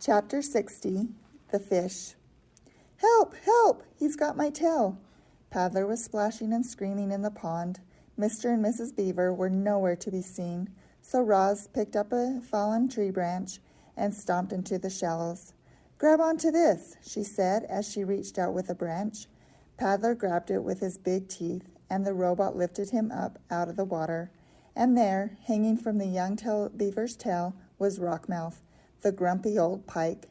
Chapter 60, The Fish. "Help! Help! He's got my tail!" Paddler was splashing and screaming in the pond. Mr. and Mrs. Beaver were nowhere to be seen, so Roz picked up a fallen tree branch and stomped into the shallows. "Grab onto this," she said as she reached out with a branch. Paddler grabbed it with his big teeth, and the robot lifted him up out of the water. And there, hanging from the young beaver's tail, was Rockmouth, the grumpy old pike.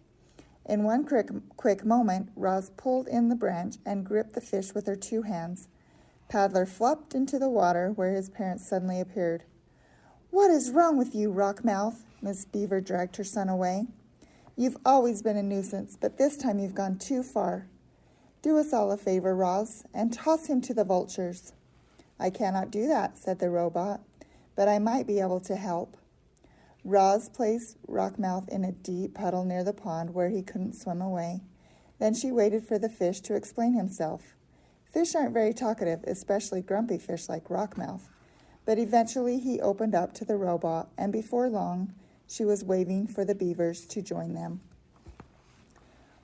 In one quick moment, Roz pulled in the branch and gripped the fish with her 2 hands. Paddler flopped into the water, where his parents suddenly appeared. "What is wrong with you, Rockmouth?" Miss Beaver dragged her son away. "You've always been a nuisance, but this time you've gone too far. Do us all a favor, Roz, and toss him to the vultures." "I cannot do that," said the robot, "but I might be able to help." Roz placed Rockmouth in a deep puddle near the pond where he couldn't swim away. Then she waited for the fish to explain himself. Fish aren't very talkative, especially grumpy fish like Rockmouth. But eventually he opened up to the robot, and before long, she was waving for the beavers to join them.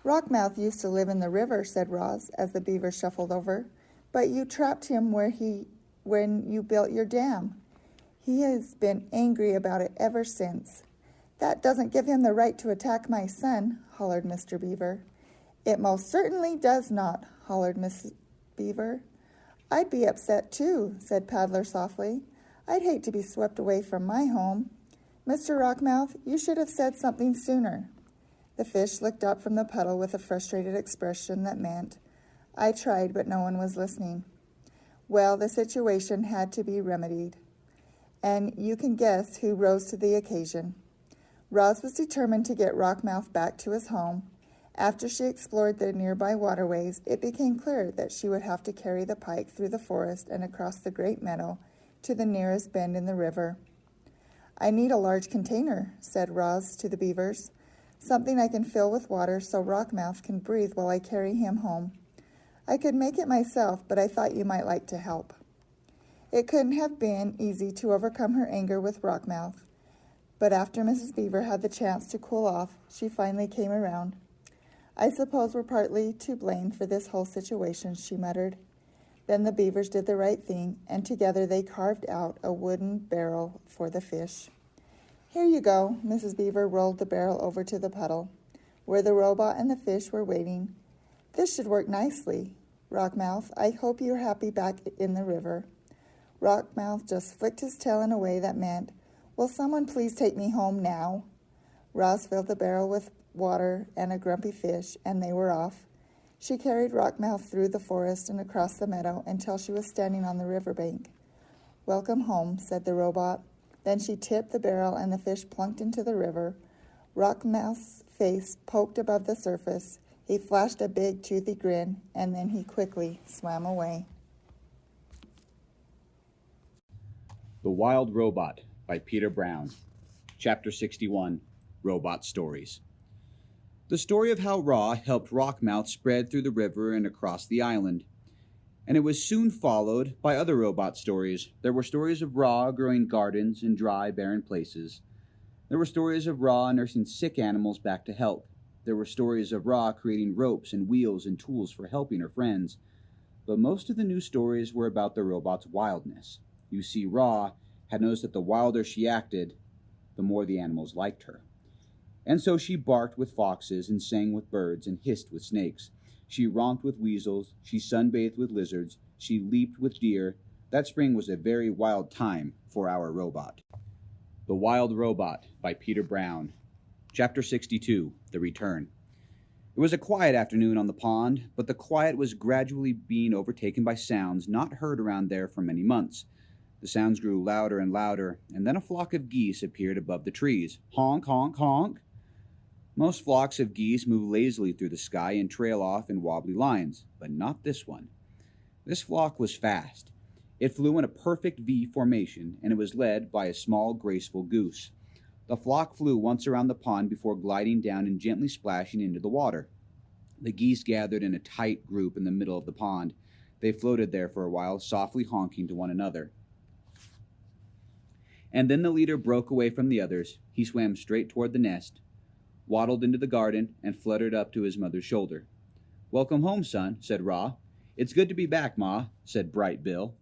"Rockmouth used to live in the river," said Roz, as the beaver shuffled over. "But you trapped him when you built your dam. He has been angry about it ever since." "That doesn't give him the right to attack my son," hollered Mr. Beaver. "It most certainly does not," hollered Mrs. Beaver. "I'd be upset too," said Paddler softly. "I'd hate to be swept away from my home. Mr. Rockmouth, you should have said something sooner." The fish looked up from the puddle with a frustrated expression that meant, "I tried, but no one was listening." Well, the situation had to be remedied. And you can guess who rose to the occasion. Roz was determined to get Rockmouth back to his home. After she explored the nearby waterways, it became clear that she would have to carry the pike through the forest and across the great meadow to the nearest bend in the river. "I need a large container," said Roz to the beavers. "Something I can fill with water so Rockmouth can breathe while I carry him home. I could make it myself, but I thought you might like to help." It couldn't have been easy to overcome her anger with Rockmouth, but after Mrs. Beaver had the chance to cool off, she finally came around. "I suppose we're partly to blame for this whole situation," she muttered. Then the beavers did the right thing, and together they carved out a wooden barrel for the fish. "Here you go." Mrs. Beaver rolled the barrel over to the puddle, where the robot and the fish were waiting. "This should work nicely. Rockmouth, I hope you're happy back in the river." Rockmouth just flicked his tail in a way that meant, "Will someone please take me home now?" Roz filled the barrel with water and a grumpy fish, and they were off. She carried Rockmouth through the forest and across the meadow until she was standing on the riverbank. "Welcome home," said the robot. Then she tipped the barrel and the fish plunked into the river. Rockmouth's face poked above the surface. He flashed a big, toothy grin, and then he quickly swam away. The Wild Robot by Peter Brown. Chapter 61, Robot Stories. The story of how Ra helped Rockmouth spread through the river and across the island. And it was soon followed by other robot stories. There were stories of Ra growing gardens in dry, barren places. There were stories of Ra nursing sick animals back to health. There were stories of Ra creating ropes and wheels and tools for helping her friends. But most of the new stories were about the robot's wildness. You see, Ra had noticed that the wilder she acted, the more the animals liked her. And so she barked with foxes and sang with birds and hissed with snakes. She romped with weasels, she sunbathed with lizards, she leaped with deer. That spring was a very wild time for our robot. The Wild Robot by Peter Brown. Chapter 62, The Return. It was a quiet afternoon on the pond, but the quiet was gradually being overtaken by sounds not heard around there for many months. The sounds grew louder and louder, and then a flock of geese appeared above the trees. Honk, honk, honk. Most flocks of geese move lazily through the sky and trail off in wobbly lines, but not this one. This flock was fast. It flew in a perfect V formation, and it was led by a small, graceful goose. The flock flew once around the pond before gliding down and gently splashing into the water. The geese gathered in a tight group in the middle of the pond. They floated there for a while, softly honking to one another. And then the leader broke away from the others. He swam straight toward the nest. waddled into the garden, and fluttered up to his mother's shoulder. "Welcome home, son," said Ra. "It's good to be back, Ma," said Bright Bill.